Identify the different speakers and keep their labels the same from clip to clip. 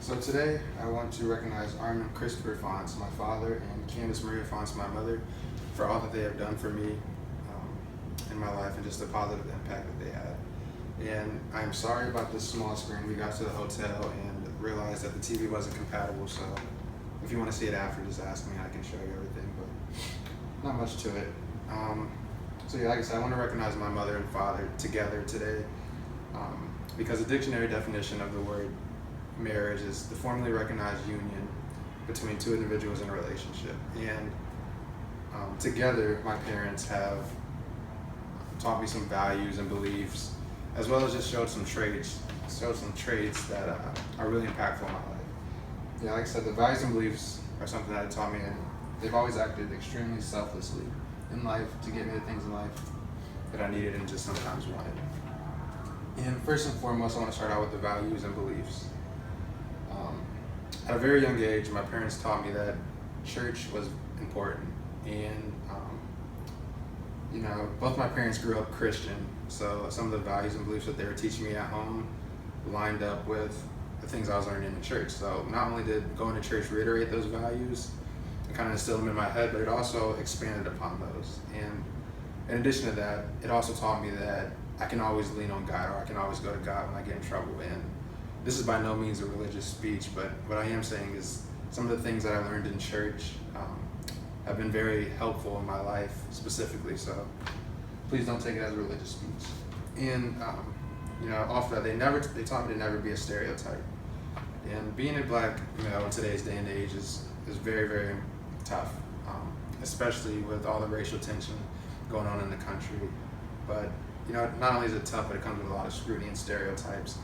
Speaker 1: So today I want to recognize Armin Christopher Fonts, my father, and Candace Maria Fonts, my mother, for all that they have done for me in my life and just the positive impact that they had. And I'm sorry about this small screen. We got to the hotel and realized that the TV wasn't compatible, so if you want to see it after, just ask me. I can show you everything, but not much to it. So yeah, like I said, I want to recognize my mother and father together today because the dictionary definition of the word marriage is the formally recognized union between two individuals in a relationship. And together, my parents have taught me some values and beliefs, as well as just showed some traits that are really impactful in my life. Yeah, like I said, the values and beliefs are something that taught me, and they've always acted extremely selflessly in life to get me the things in life that I needed and just sometimes wanted. And first and foremost, I want to start out with the values and beliefs. At a very young age, my parents taught me that church was important, and both my parents grew up Christian, so some of the values and beliefs that they were teaching me at home lined up with the things I was learning in the church. So not only did going to church reiterate those values and kind of instill them in my head, but it also expanded upon those. And in addition to that, it also taught me that I can always lean on God, or I can always go to God when I get in trouble. And this is by no means a religious speech, but what I am saying is some of the things that I learned in church have been very helpful in my life specifically. So please don't take it as a religious speech. And off that, they taught me to never be a stereotype. And being a black male in today's day and age is very, very tough, especially with all the racial tension going on in the country. But not only is it tough, but it comes with a lot of scrutiny and stereotypes,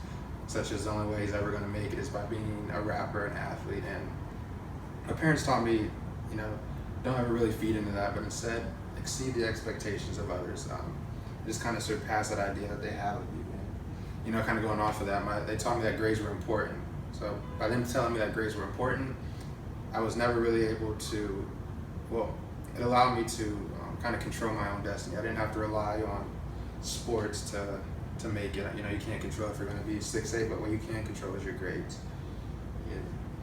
Speaker 1: such as the only way he's ever going to make it is by being a rapper, an athlete. And my parents taught me, don't ever really feed into that, but instead exceed the expectations of others. Just kind of surpass that idea that they have of you. And kind of going off of that, they taught me that grades were important. So by them telling me that grades were important, I was never really able to, it allowed me to kind of control my own destiny. I didn't have to rely on sports to make it. You can't control if you're going to be 6'8", but what you can control is your grades.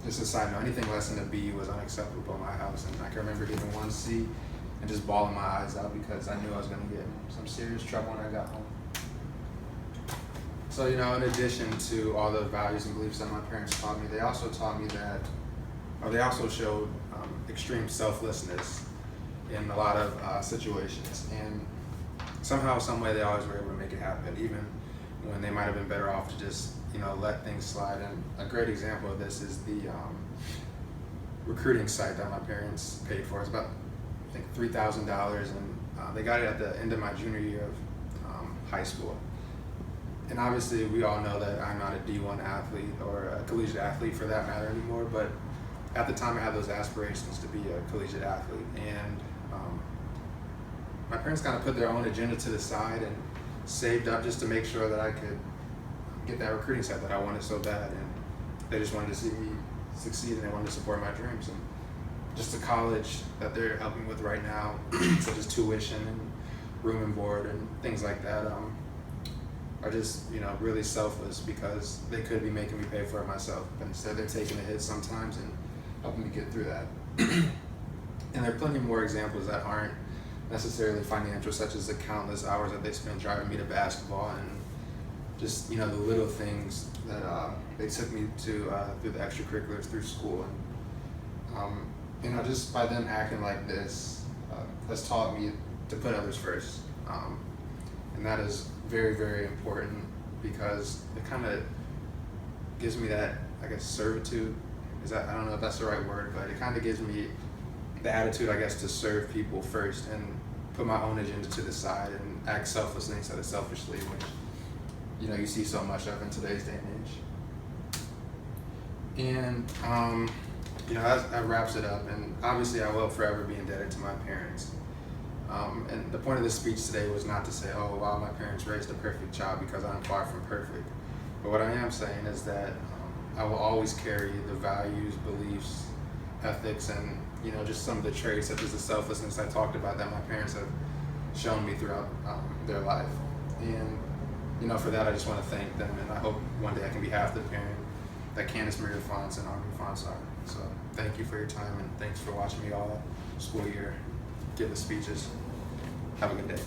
Speaker 1: Just a side note, anything less than a B was unacceptable in my house, and I can remember getting one C and just bawling my eyes out because I knew I was going to get in some serious trouble when I got home. So, in addition to all the values and beliefs that my parents taught me, they also showed extreme selflessness in a lot of situations. And somehow, some way, they always were able to make it happen, even when they might have been better off to just, let things slide. And a great example of this is the recruiting site that my parents paid for. It's about, I think, $3,000, and they got it at the end of my junior year of high school. And obviously, we all know that I'm not a D1 athlete or a collegiate athlete for that matter anymore, but at the time I had those aspirations to be a collegiate athlete. And my parents kind of put their own agenda to the side and saved up just to make sure that I could get that recruiting site that I wanted so bad. And they just wanted to see me succeed, and they wanted to support my dreams. And just the college that they're helping with right now, such as tuition and room and board and things like that, are just really selfless because they could be making me pay for it myself, but instead they're taking the hit sometimes and helping me get through that. And there are plenty more examples that aren't necessarily financial, such as the countless hours that they spend driving me to basketball, and just the little things that they took me to through the extracurriculars through school. And just by them acting like this has taught me to put others first, and that is very, very important because it kind of gives me that, I guess, servitude. I don't know if that's the right word, but it kind of gives me the attitude, I guess, to serve people first and put my own agenda to the side and act selflessly instead of selfishly, which you see so much of in today's day and age. And that wraps it up. And obviously, I will forever be indebted to my parents. And the point of this speech today was not to say, oh, wow, my parents raised a perfect child, because I'm far from perfect. But what I am saying is that I will always carry the values, beliefs, ethics, and just some of the traits, such as the selflessness I talked about, that my parents have shown me throughout their life. And for that, I just want to thank them, and I hope one day I can be half the parent that Candace Maria Fonts and Aubrey Fonts are. So thank you for your time, and thanks for watching me all school year give the speeches. Have a good day.